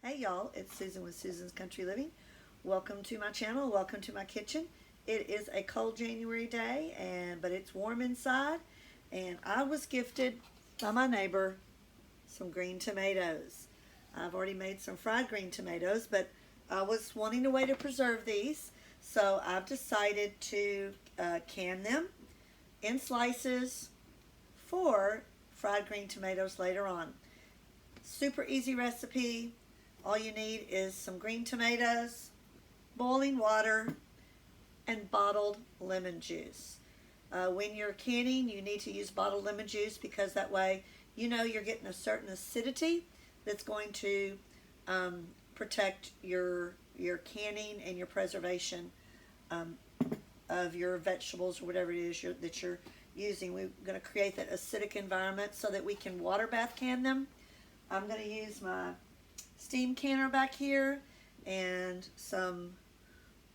Hey y'all, it's Susan with Susan's Country Living. Welcome to my channel, welcome to my kitchen. It is a cold January day, but it's warm inside, and I was gifted by my neighbor some green tomatoes. I've already made some fried green tomatoes, but I was wanting a way to preserve these, so I've decided to can them in slices for fried green tomatoes later on. Super easy recipe. All you need is some green tomatoes, boiling water, and bottled lemon juice. When you're canning, you need to use bottled lemon juice because that way you know you're getting a certain acidity that's going to protect your canning and your preservation of your vegetables or whatever it is that you're using. We're going to create that acidic environment so that we can water bath can them. I'm going to use my steam canner back here and some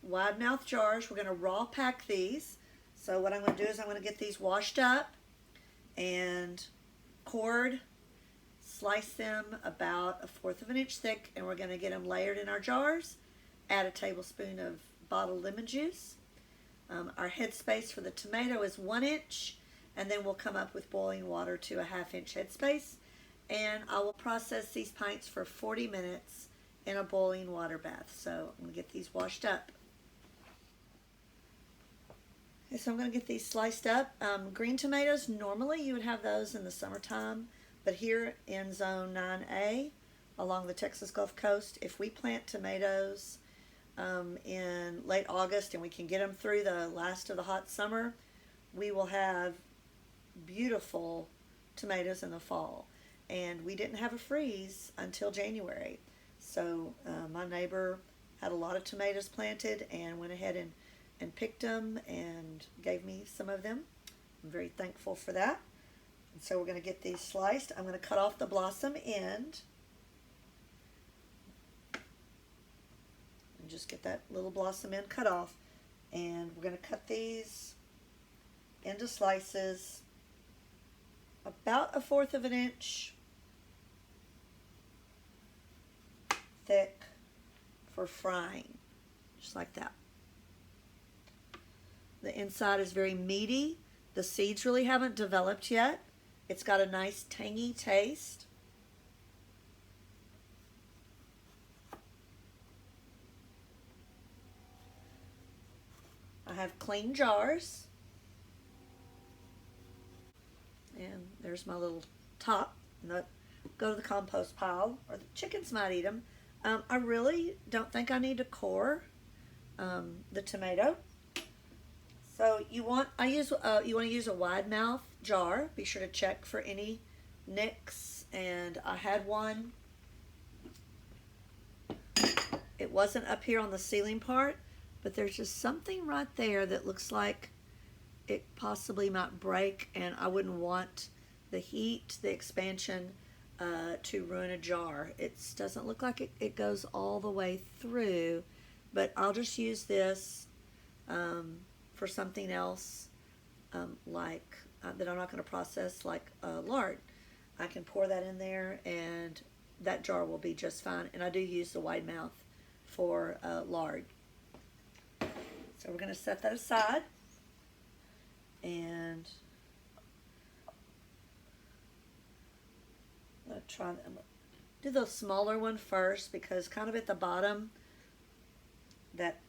wide mouth jars. We're going to raw pack these. So what I'm going to do is I'm going to get these washed up and cored, slice them about 1/4 of an inch thick, and we're going to get them layered in our jars. Add a tablespoon of bottled lemon juice. Our headspace for the tomato is 1 inch, and then we'll come up with boiling water to a 1/2 inch headspace. And I will process these pints for 40 minutes in a boiling water bath. So I'm going to get these washed up. Okay, so I'm going to get these sliced up. Green tomatoes, normally you would have those in the summertime, but here in zone 9A along the Texas Gulf Coast, if we plant tomatoes in late August and we can get them through the last of the hot summer, we will have beautiful tomatoes in the fall. And we didn't have a freeze until January. So my neighbor had a lot of tomatoes planted and went ahead and picked them and gave me some of them. I'm very thankful for that. And so we're going to get these sliced. I'm going to cut off the blossom end. And just get that little blossom end cut off. And we're going to cut these into slices about 1/4 of an inch thick for frying, just like that. The inside is very meaty. The seeds really haven't developed yet. It's got a nice tangy taste. I have clean jars. And there's my little top. Go to the compost pile, or the chickens might eat them. I really don't think I need to core the tomato. So you want to use a wide mouth jar. Be sure to check for any nicks. And I had one. It wasn't up here on the ceiling part, but there's just something right there that looks like it possibly might break, and I wouldn't want the heat, the expansion, to ruin a jar. It doesn't look like it goes all the way through, but I'll just use this for something else like that I'm not going to process, like lard. I can pour that in there and that jar will be just fine. And I do use the wide mouth for lard. So we're going to set that aside. And I'm going to do the smaller one first, because kind of at the bottom that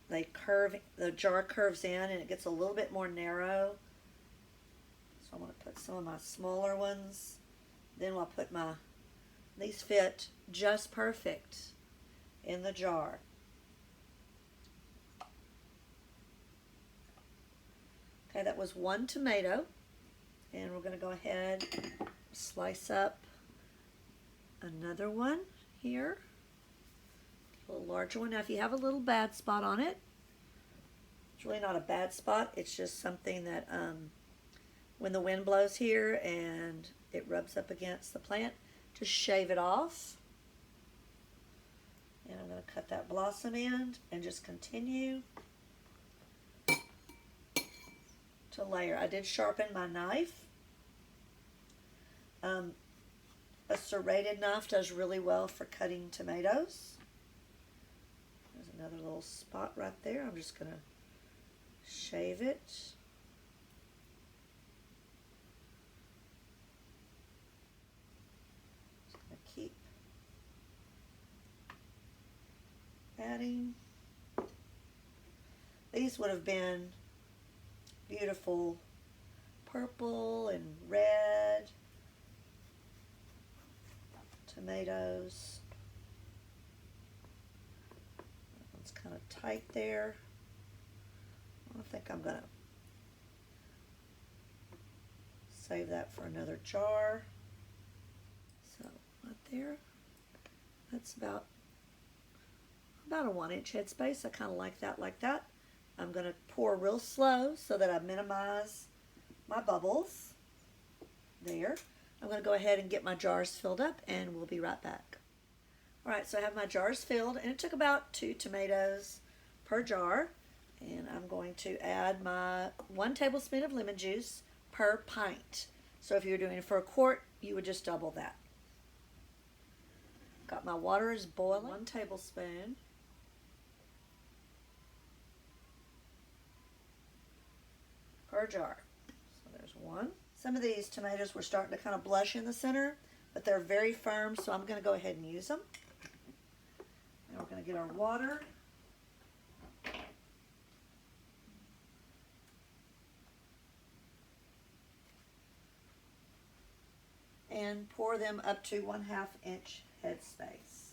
the jar curves in and it gets a little bit more narrow. So I'm going to put some of my smaller ones. Then I'll put these fit just perfect in the jar. Okay, that was one tomato, and we're going to go ahead and slice up another one here, a little larger one. Now if you have a little bad spot on it, it's really not a bad spot, it's just something that when the wind blows here and it rubs up against the plant, just shave it off. And I'm going to cut that blossom end and just continue to layer. I did sharpen my knife. A serrated knife does really well for cutting tomatoes. There's another little spot right there. I'm just going to shave it. Just going to keep adding. These would have been beautiful purple and red tomatoes. That one's kind of tight there. I think I'm going to save that for another jar. So right there, that's about a 1-inch headspace. I kind of like that. I'm going to pour real slow so that I minimize my bubbles. There. I'm going to go ahead and get my jars filled up, and we'll be right back. Alright, so I have my jars filled, and it took about 2 tomatoes per jar. And I'm going to add my 1 tablespoon of lemon juice per pint. So if you're doing it for a quart, you would just double that. Got my water is boiling. 1 tablespoon. Per jar. So there's 1. Some of these tomatoes were starting to kind of blush in the center, but they're very firm, so I'm going to go ahead and use them. Now we're going to get our water. And pour them up to 1/2 inch headspace.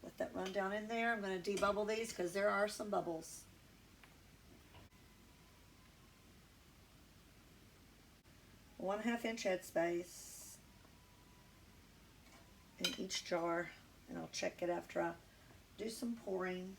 Let that run down in there. I'm going to debubble these because there are some bubbles. One-half inch headspace in each jar, and I'll check it after I do some pouring.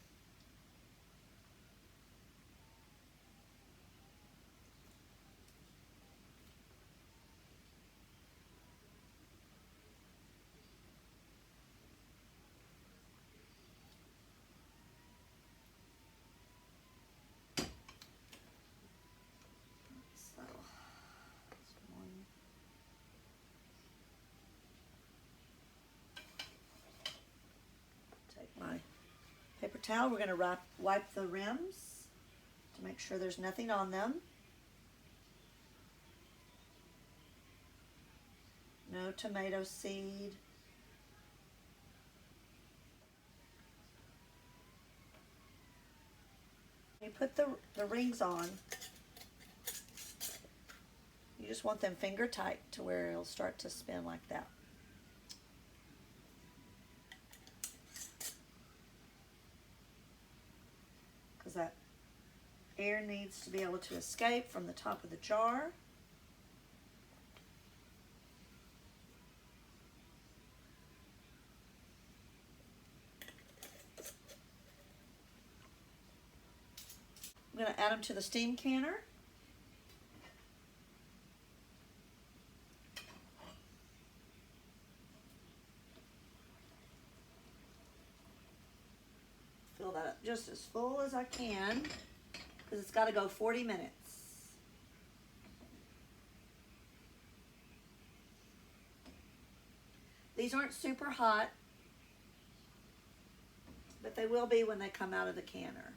My paper towel, we're going to wipe the rims to make sure there's nothing on them. No tomato seed. You put the rings on, you just want them finger tight to where it'll start to spin like that. Because that air needs to be able to escape from the top of the jar. I'm going to add them to the steam canner. Fill that up just as full as I can because it's got to go 40 minutes. These aren't super hot, but they will be when they come out of the canner.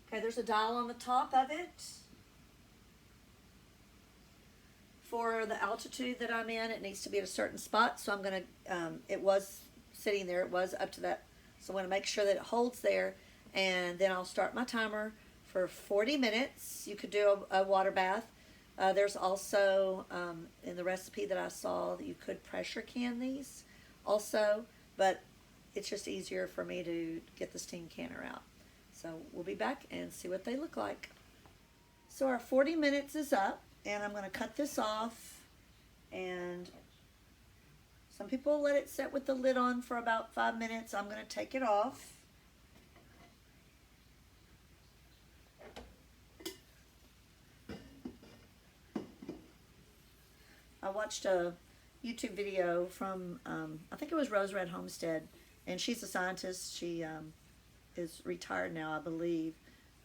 Okay, there's a dial on the top of it. For the altitude that I'm in, it needs to be at a certain spot, so I'm going to, it was sitting there, it was up to that, so I'm going to make sure that it holds there, and then I'll start my timer for 40 minutes. You could do a water bath. There's also, in the recipe that I saw, that you could pressure can these also, but it's just easier for me to get the steam canner out. So we'll be back and see what they look like. So our 40 minutes is up, and I'm going to cut this off, and some people let it sit with the lid on for about 5 minutes. I'm going to take it off. watched a YouTube video from, I think it was Rose Red Homestead, and she's a scientist. She is retired now, I believe.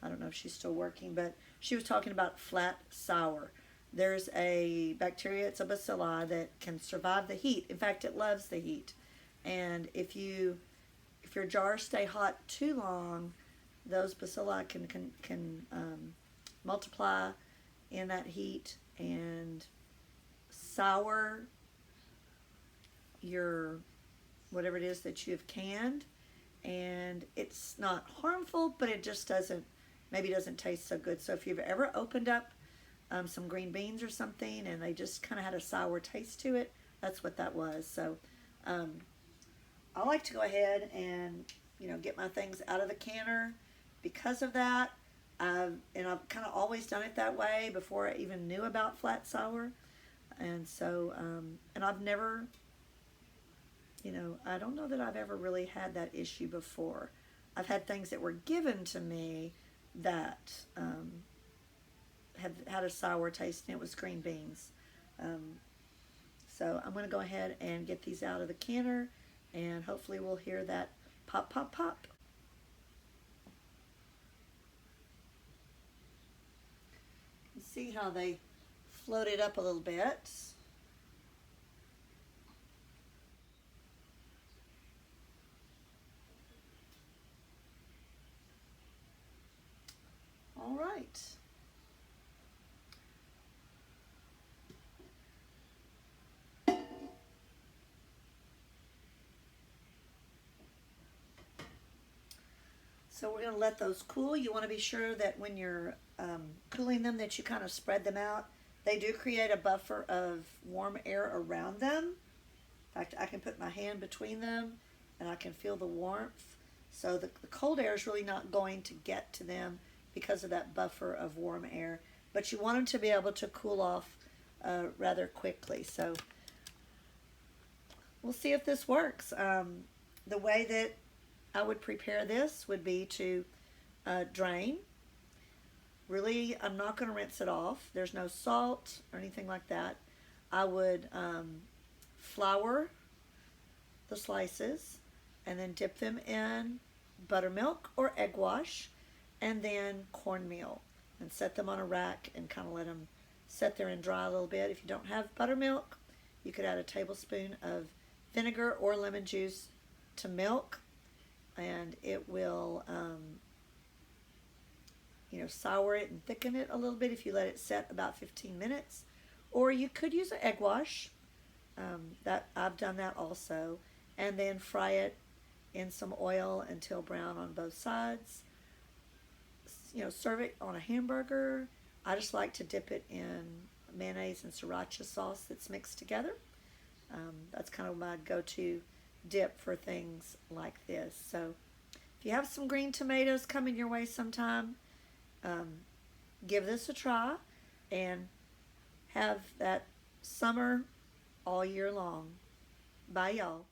I don't know if she's still working, but she was talking about flat sour. There's a bacteria, it's a bacilli, that can survive the heat. In fact, it loves the heat. And if your jars stay hot too long, those bacilli can multiply in that heat and sour your whatever it is that you've canned. And it's not harmful, but it just maybe doesn't taste so good. So if you've ever opened up some green beans or something and they just kind of had a sour taste to it, that's what that was. So I like to go ahead and get my things out of the canner because of that. I've kind of always done it that way before I even knew about flat sour. And so, and I've never, I don't know that I've ever really had that issue before. I've had things that were given to me that have had a sour taste, and it was green beans. So I'm going to go ahead and get these out of the canner, and hopefully we'll hear that pop, pop, pop. You see how they floated up a little bit. All right. So we're going to let those cool. You want to be sure that when you're cooling them that you kind of spread them out. They do create a buffer of warm air around them. In fact, I can put my hand between them and I can feel the warmth. So the cold air is really not going to get to them because of that buffer of warm air. But you want them to be able to cool off rather quickly. So we'll see if this works. The way that I would prepare this would be to drain. Really, I'm not going to rinse it off. There's no salt or anything like that. I would flour the slices and then dip them in buttermilk or egg wash and then cornmeal and set them on a rack and kind of let them sit there and dry a little bit. If you don't have buttermilk, you could add a tablespoon of vinegar or lemon juice to milk, and it will sour it and thicken it a little bit if you let it set about 15 minutes. Or you could use an egg wash. That I've done that also. And then fry it in some oil until brown on both sides. Serve it on a hamburger. I just like to dip it in mayonnaise and sriracha sauce that's mixed together. That's kind of my go-to dip for things like this. So if you have some green tomatoes coming your way sometime, give this a try and have that summer all year long. Bye, y'all.